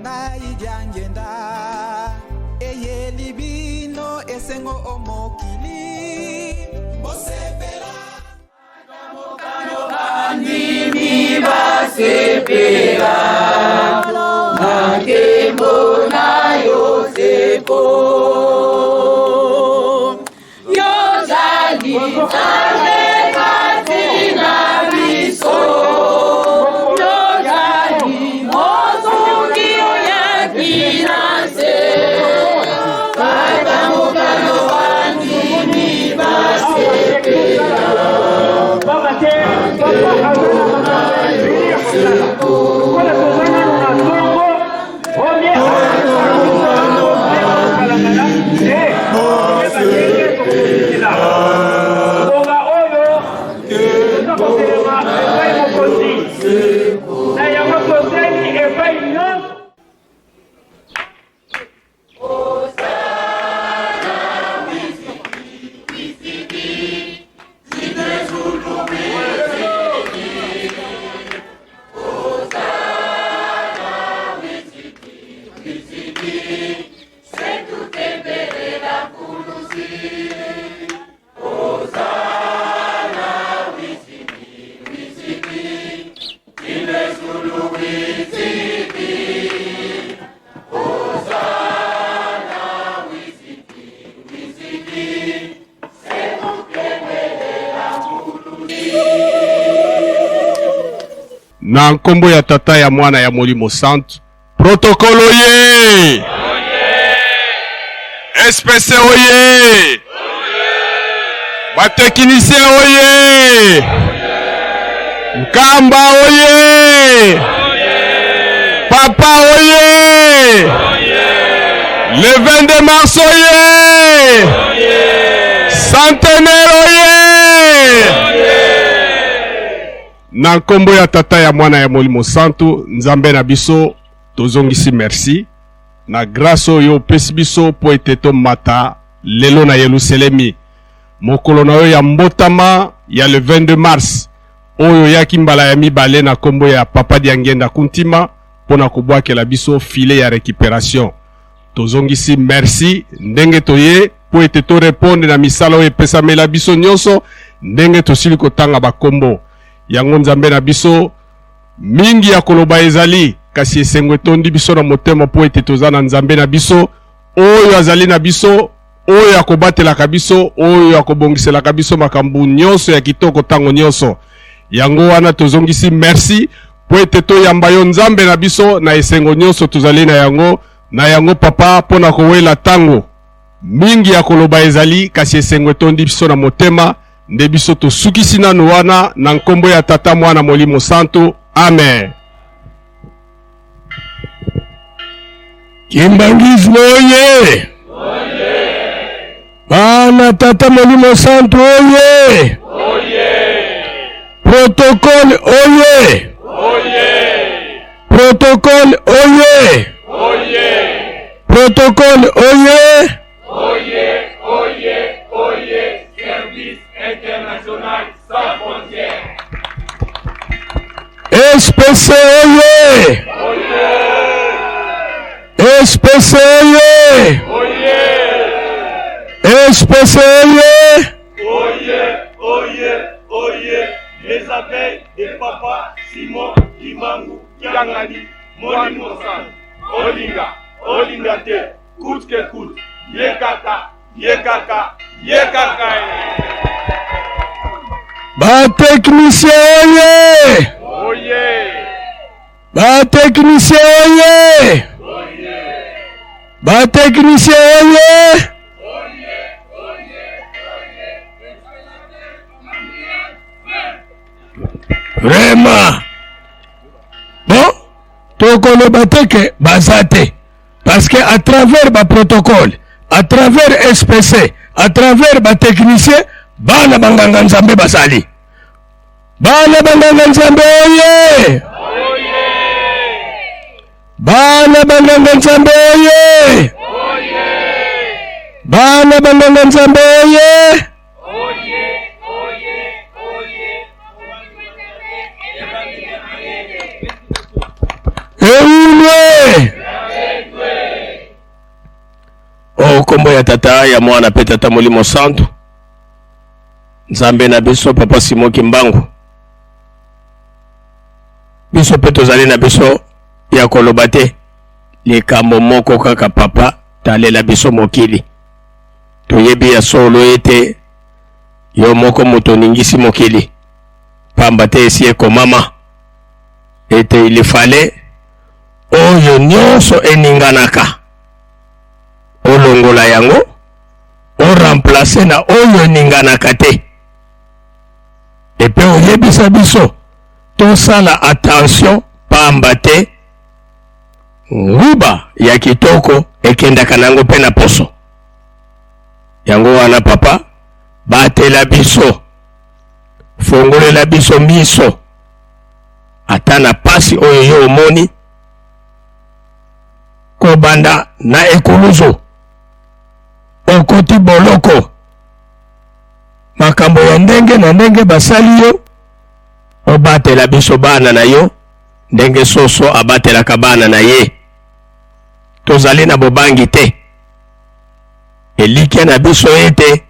ngai janjenda eye libino esengo omokili bosepela Nini basepela Nakembo na Yosepo Yozali Tane Katina Biso Yozali Mozungi Oyakinase Kata Mokano Nini basepela na nkombo ya tata ya mwana ya Molimo Santo protokolo ye SPC oye bateknisien oye Nkamba oye Papa oye le 22 mars oye Centenaire oye na nkombo ya tata ya mwana ya Molimo Santo nzambe na biso tozongisi merci na grâce oyo pesi biso po eteto mata lelo na Yerusalemi mokolo na yo ya mbotama ya le 22 mars oyo yaki mbala ya mibale na nkombo ya papa Diangenda Kuntima pona kubwakela biso file ya récupération tozongisi merci ndenge toye po eteto répondre na misala oyo epesamela biso nyonso ndenge tosili kotanga bakombo yango nzambe na biso mingi ya koloba ezali kasi esengo etondi biso na motema po ete toza na nzambe na biso oyo azali na biso oyo akobatelaka biso oyo akobongiselaka biso makambo nyonso ya kitoko tango nyonso yango wana tozongisi merci po ete toyamba yo nzambe na biso na esengo nyonso tozali na yango papa pona kowela tango mingi ya koloba ezali kasi esengo etondi biso na motema nde biso tosukisi nanu wana na nkombo ya tata mwana Molimo Santo amen. Kimbangisme oye bana tata Molimo Santo oye protocole oye protocole oye protocole oye Service international sans frontières. SPC oye SPC oye SPC oye les appels de papa Simon Limangu Kiangali Molimo Santo Olinga te coûte que coûte yekaka Bateknisien oye Bateknisien oye Bateknisien oye Vraiment bon tokolo bateke bazate parce que à travers ba protocole à travers SPC à travers ba technicien bana banganga nzambe basali bana banganga nzambe oye bana banganga nzambe oye bana banganga nzambe oye eulwe kombo ya tata ya mwana pe tata Molimo Santu Nzambe na biso papa Simon Kimbangu biso pe tozali na biso ya koloba te likambo moko kaka papa talela biso mokili toyebi ya solo ete yo moko moto ningisi mokili pamba te esi ekomama ete ilifale oyo nyonso eninganaka olongola yango o remplacer na oyo eninganaka te epe oyebisa biso tosala attention pamba te nguba ya kitoko ekendaka nango pe na poso yango wana papa batela biso fongolela biso miso ata na pasi oyo yo omoni kobanda na ekuluzo okoti boloko makambo ya ndenge na ndenge basali yo obatela biso bana na yo ndenge soso abatelaka bana na ye tozali na bobangi te elikya na biso ete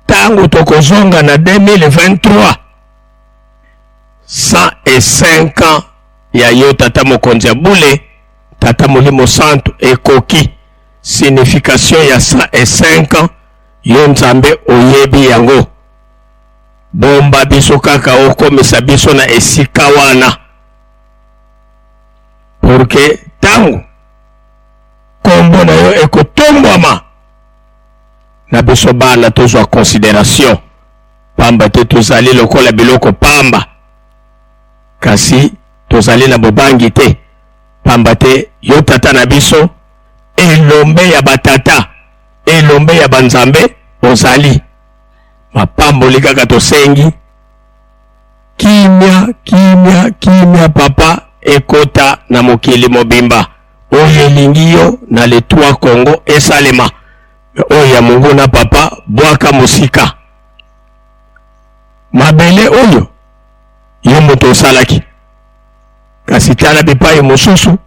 tango tokozonga na 2023 105 ans ya yo tata mokonzi ya bule tata Molimo Santu ekoki signification ya 105 ans yo Nzambe oyebi yango bomba biso kaka okomisa biso na esika wana porque tango kombo na yo ekotombwama na biso bana tozwa considération pamba te tozali lokola biloko pamba kasi tozali na bobangi te pamba te yo tata na biso elombe ya batata elombe ya banzambe ozali mapamboli kaka tosengi kimia kimia kimia papa ekota na mokili mobimba oyo elingi yo na letwa Kongo esalema oyo ya mungu na papa bwaka musika mabele oyo yo moto osalaki kasi tala bipai mosusu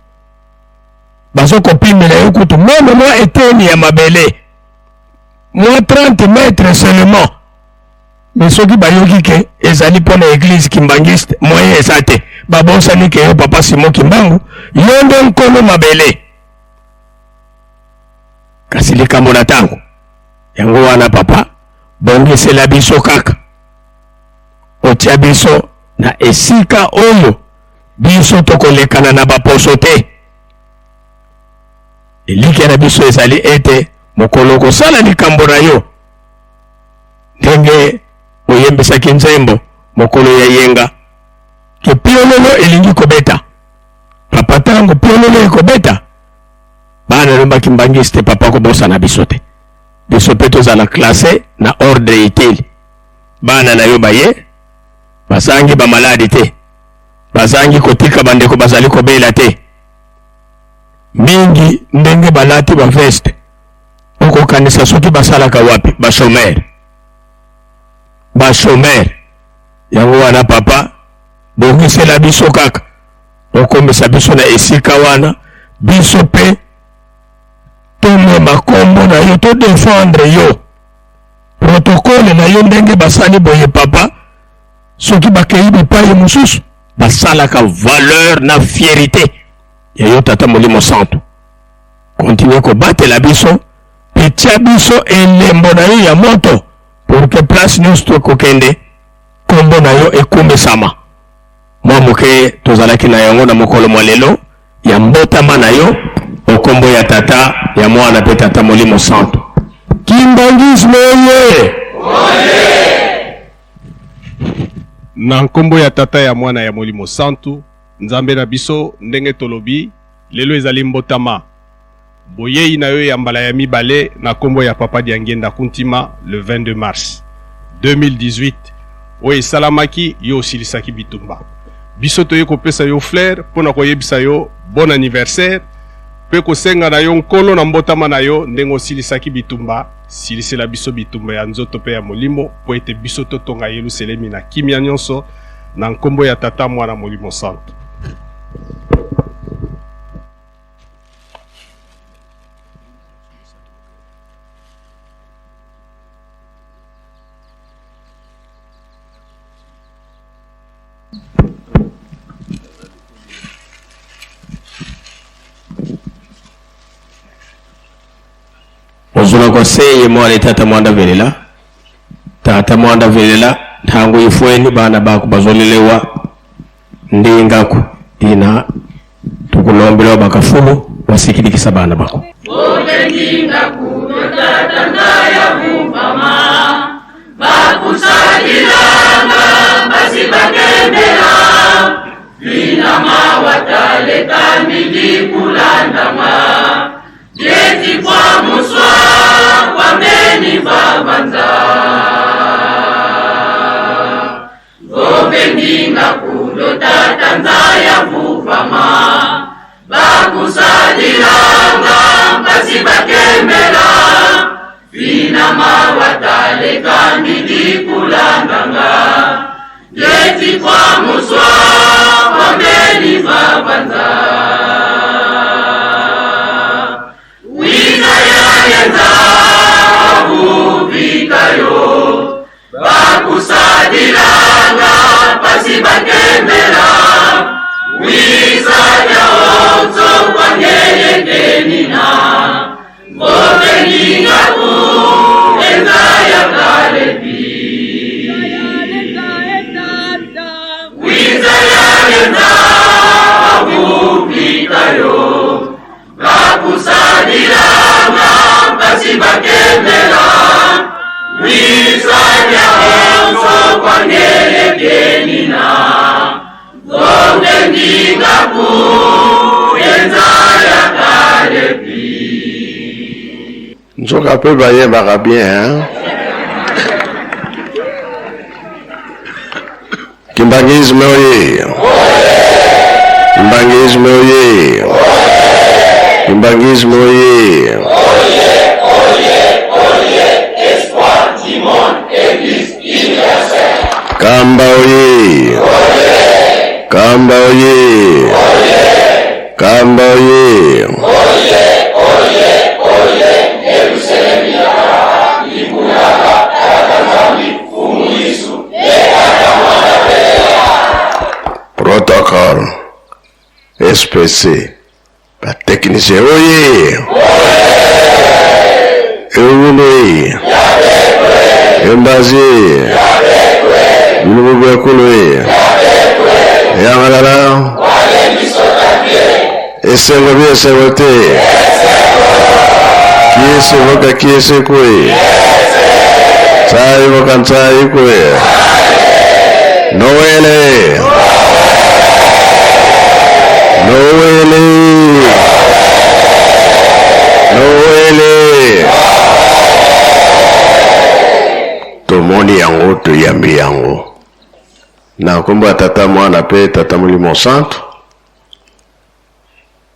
bazokopimela yo kutu meme mwa eteni ya mabele mwa 30 mètres seulement mais soki bayoki ke ezali mpona église kimbangiste moyen eza te babosani ke yo papa Simon Kimbangu yo nde nkolo mabele kasi likambo na tango yango wana papa bongisela biso kaka otia biso na esika oyo biso tokolekana na baposo te eliki na biso ezali ete mokolo kosala likambo na yo ndenge oyembisaki nzembo mokolo ya yenga ke piololo elingi kobeta papa tango piololo ekobeta bana lombaki mbangiste papa kobosa na biso te biso pe tozala classé na ordre utile bana na yo baye bazangi bamaladi te bazangi kotika bandeko bazali kobela te mingi ndenge balati baveste okokanisa soki basalaka wapi bashomer yango wana papa bongisela biso kaka okomisa biso na esika wana biso pe tomema kombo na yo todefendre yo protokole na yo ndenge basali boye papa soki bakei bipai mosusu basalaka valeur na fierté ya yo tata Molimo Santu continue kobatela biso petia biso elembo na yo ya moto pour que place nyonso tokokende kombo na yo ekumesama mwa moke tozalaki na yango na mokolo mwa lelo ya mbotama na yo okombo ya tata ya mwana pe tata Molimo Santu kimbangisme oye na nkombo ya tata ya mwana ya Molimo Santu Nzambe na biso ndenge tolobi lelo ezali mbotama boyei na yo ya mbala ya mibale na kombo ya papa Diangenda Kuntima le 22 mars 2018 oyo esalamaki yo osilisaki bitumba biso toye kopesa yo flair pona koyebisa yo bon anniversaire pe kosenga na yo nkolo na mbotama na yo ndenge osilisaki bitumba silisela biso bitumba ya nzoto pe ya molimo po ete biso totonga Yerusalemi na kimia nyonso na nkombo ya tata mwana Molimo Santu. Ozuna koseye mwale tata mwanda velela. Tata mwanda velela. Tangu ifueni bana baku bazolelewa. Ndingaku. Ina. Tukulombelewa bakafulu. Wasikidikisa bana baku. Ote ndingaku. Tata ndaya mupama. Bakusalilanga. Basi bakembela. Vina mawatale kamili kulandama. Yeti kwa muswa kwa meni babanza Gobe ndinga kulo tatanza ya vuvama Bakusalilanga basi bakemela Vina mawatale kamili kulandanga Yeti kwa muswa kwa meni babanza Bakusadilanga pasi bakembela Wisanya ozo kwa ngeye kenina Ngobe ningaku enza ya kalebi Wisanya enza akupikayo Bakusadilanga pasi bakembela Wisanya ozo kwa ngeye kenina Zonde ndingaku enza ya kalebi Nzoka pe baye baka bien, hein? Kimbangisme oye! Kimbangisme oye! Kimbangisme oye! Kamba oye! Kamba oye! Kamba oye! Protocole SPC la technicien oye! Oye! Embazi Bilubu Kulu Yamalala Esengo bien sevote Qui se voka qui se kwe Sai voka sai kwe Noele Noele Noele Tomoni yango to yambi yango na komba tata mwana pe tata mulimo santo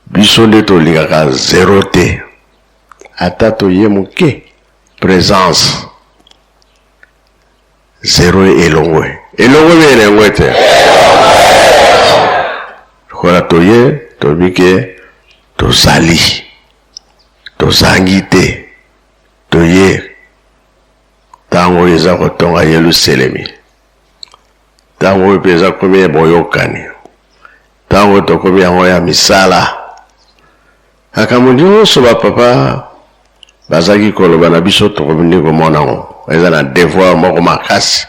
biso nde tolingaka zero te ata toye moke présence zero elongwe elongwe te kola toye tobike tozali tozangi te toye tango eza kotonga Yerusalemi tango peza komi boyokani tango tokomi yango ya misala akamu nyonso bapapa bazaki koloba na biso tokomi komona ngo eza na devoir moko makasi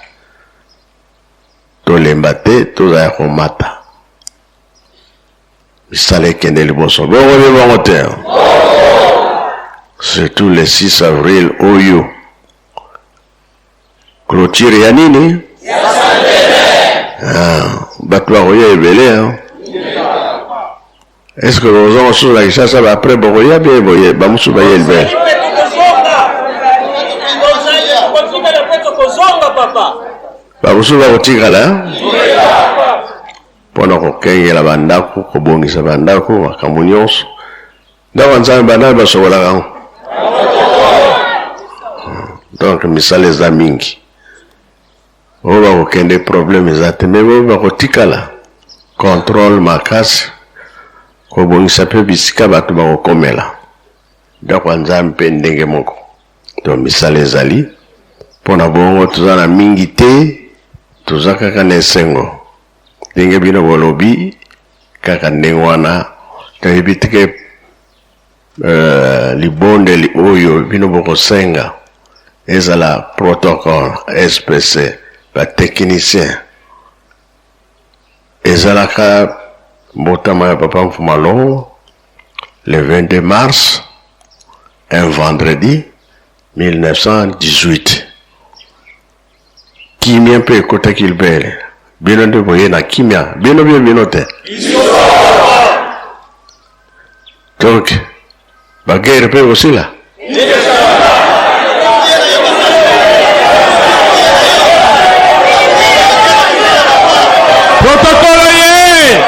tolemba te tozala komata misala ekende liboso bongo be bongo te surtout le 6 avril oyo clôture ya nini bato bakoya ebele est-ce que nous avons sur la Kishasa après bokoya bien boye bamusu baye elbe bamusu bakotikala mpona kokengela bandako kobongisa bandako makambo nyonso ndako nzambe bandako basokolaka ngo donc misala eza mingi oyo bakokende problème eza te me oyo bakotikala contrôle makasi kobongisa mpe bisika bato bakokomela ndako ya nzambe mpe ndenge moko to misala ezali mpona bongo toza na mingi te toza kaka na esengo ndenge bino bolobi kaka ndenge wana toyebi tike libondeli oyo bino bokosenga ezala protocole SPC batechnicien ezalaka mbotama ya papa Mfumalo le 22 mars un vendredi 1918 kimia mpe ekotaki libele bino nde boye na kimia bino bino te donc bagere mpe osila protocole ye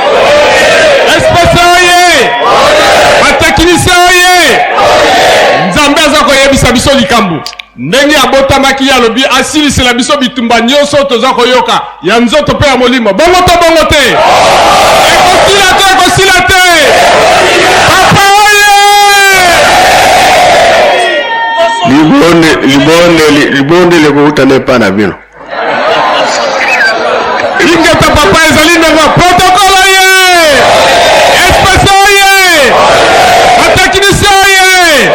espèce ye bateknisien ye nzambe aza koyebisa biso likambo ndenge abotamaki alobi asilisela biso bitumba nyonso toza koyoka ya nzoto mpe ya molimo bongo to bongo te ekosila te papa oye libonde lekouta nepa na bino ingeta papa ezali ndenge protocole ye espèce ye bateknisien ye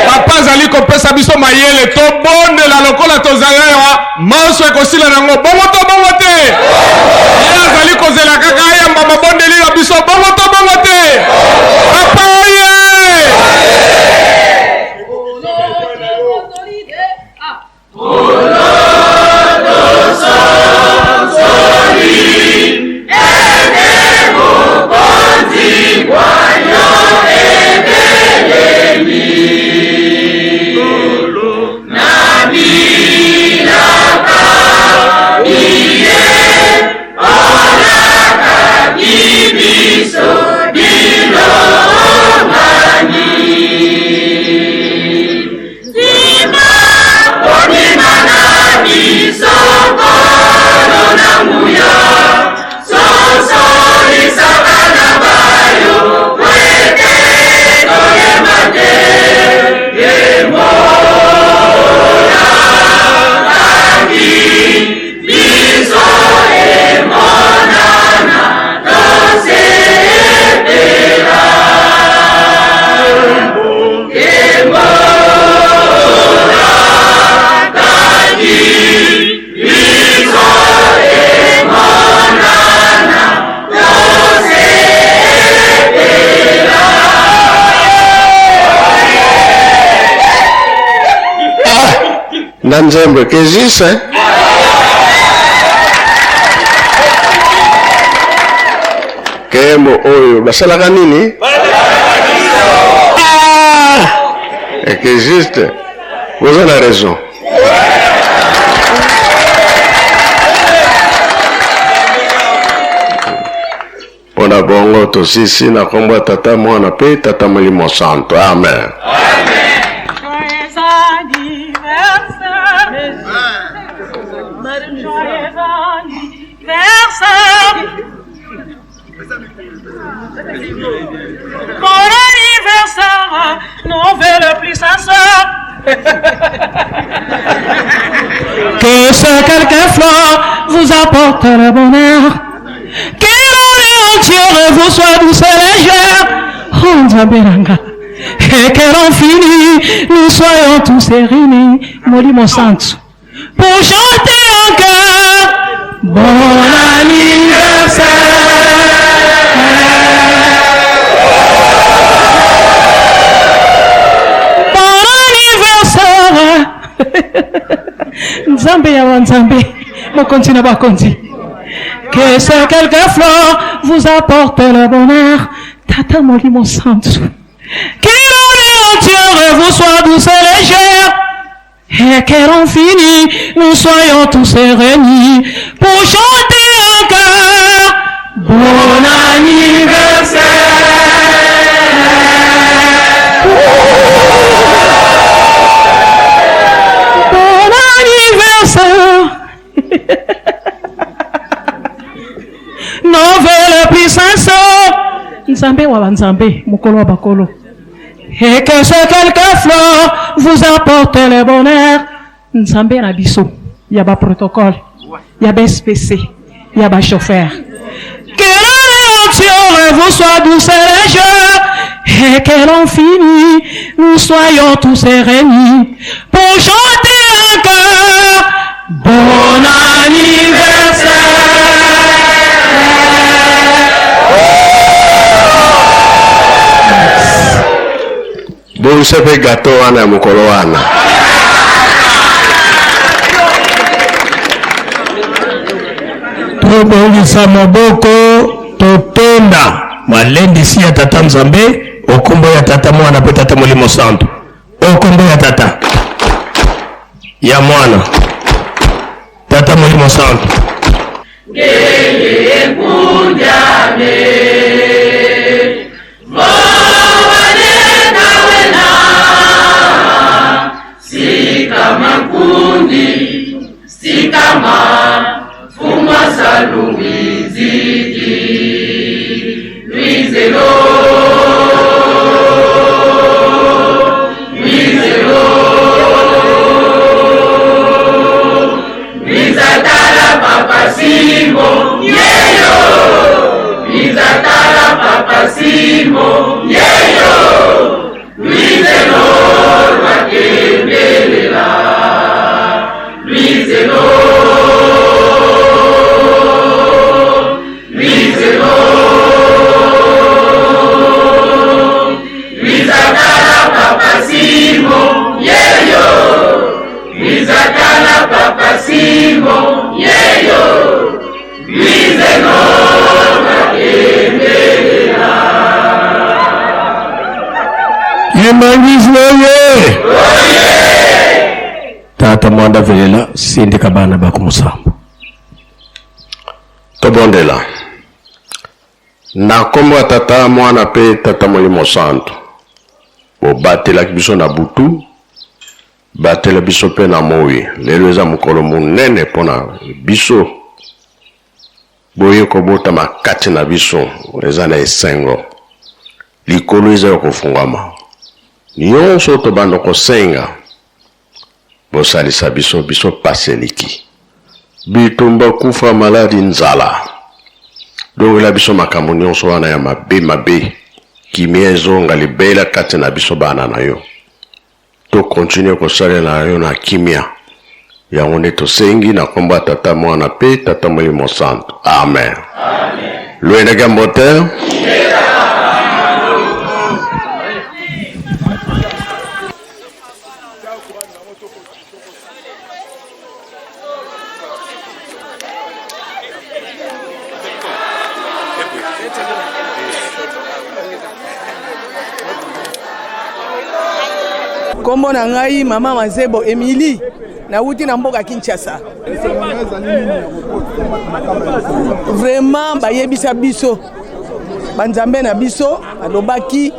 papa azali kopesa biso mayele tobondela lokola tozala manso ekosila nango bongo to bongo te ye azali kozela kaka ayamba mabondeli na biso bongo to bongo te papa oye na nzembe kezise kembo oyo basalaka nini ekexiste vous avez raison mpona bongo tosisi na kombo ya tata mwana mpe tata molimo santo amen. Bon anniversaire, non veut plus sa soeur. Que ce quelques fleurs vous apporte le bonheur. Que l'année entière vous soit douce et légère. Oh Nzambelanga. Et que l'on finit, nous soyons tous réunis. Molimo Santo. Pour chanter encore. Bon anniversaire. Nzambe ya Nzambe, mokonzi bakonzi. Que ces quelques fleurs vous apportent le bonheur, Tata Molimo Santo. Que l'année entière vous soit douce et légère, et que l'on finit, nous soyons tous réunis pour chanter encore. Bon anniversaire. Nouvelle puissance Nzambe wa Nzambe mukolo wa bakolo. Et que ce quelques fleurs vous apporte le bonheur. Nzambe na biso ya ba protocole, ya ba SPC, ya ba chauffeur. vous soit douce les jeux, et que l'on finit, nous soyons tous réunis pour chanter encore bon anniversaire. Bon, ça fait gâteau wana mukolo wana. Tobongisa maboko totonda malendi si ya tata Nzambe okombo ya tata mwana pe tata Molimo Santu okombo ya tata ya mwana tata Molimo Santu Geye kunjane Mwane kawena Sikama kundi Sikama Fuma salumi ziki Luizelo Luizelo Luizatala papa Simo Yeyo Luizatala papa Simo Yeyo Luizelo Wakemelela Luizelo Papa Simo, yeyo, Luizeno, Makemelela. Yemangizwe tata mwanda velela sindika bana bakumusambo Tobondela. Na kombo tata mwana pe tata Molimo Santu. Bobatela biso na butu. Batela biso pe na moi. Lelo eza mukolo munene pona biso. Boye kobota makati na biso. Eza na esengo. Likolo eza kofungama. Nyonso to bando kosenga. Bosalisa biso biso paseliki. Bitumba kufa maladi nzala. Donc la biso makambo nyonso wana ya mabe kimia ezonga libela kati na biso bana na yo. To continue kosalela na yo na kimia. Yango nde tosengi na kombo ya tata mwana pe tata Molimo Santu. Amen. Amen. Luenda gambote. Kombo na ngai mama Mazebo Emily na wuti na mboka Kinshasa. Vraiment bayebisa biso banzambe na biso alobaki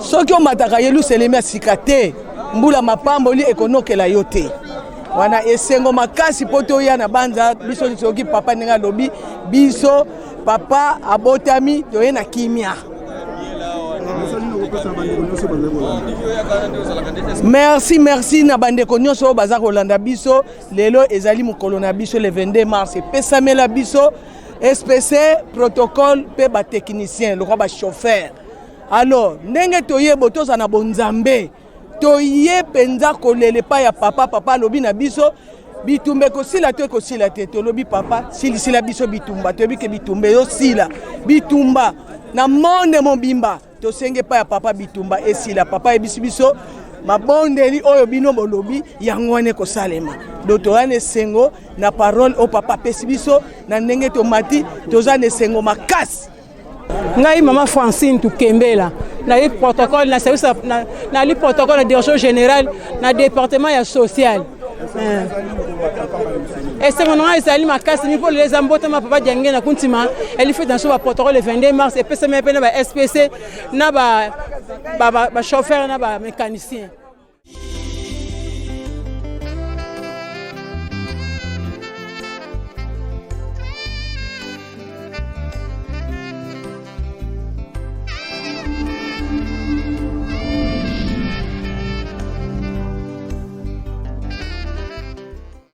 soki o mataka Yelusalemi asikate mbula mapamboli ekonokela yote. Wana esengo makasi poto ya na banza biso soki papa ninga lobi biso papa abotami toye na kimia. Merci na bandeko nyonso baza kolanda biso lelo ezali mukolo na biso le 22 mars pesamela biso SPC protocole pe ba technicien le ba chauffeur. Alors ndenge toye botoza na bonzambe toye penza kolele pa ya papa lobi na biso bitumbe ko sila te to lobi papa sila biso bitumba to bike bitumbe yo sila bitumba na monde mobimba to senge pa ya papa bitumba esila papa ebisi biso mabondeli oyo bino bolobi yango wane ko salema dotorane sengo na parole o papa pesi biso na ndenge to mati tozane sengo makasi. Ngai mama Francine Tukembela na li protocole na service na li protocole de direction générale na département ya social. Et c'est mon nom ezali makasi ni pour les ambote ma papa Diangue na kuntima elle fait dans son protocole le 22 mars et peut se mettre na ba SPC na ba chauffeur na ba mécanicien.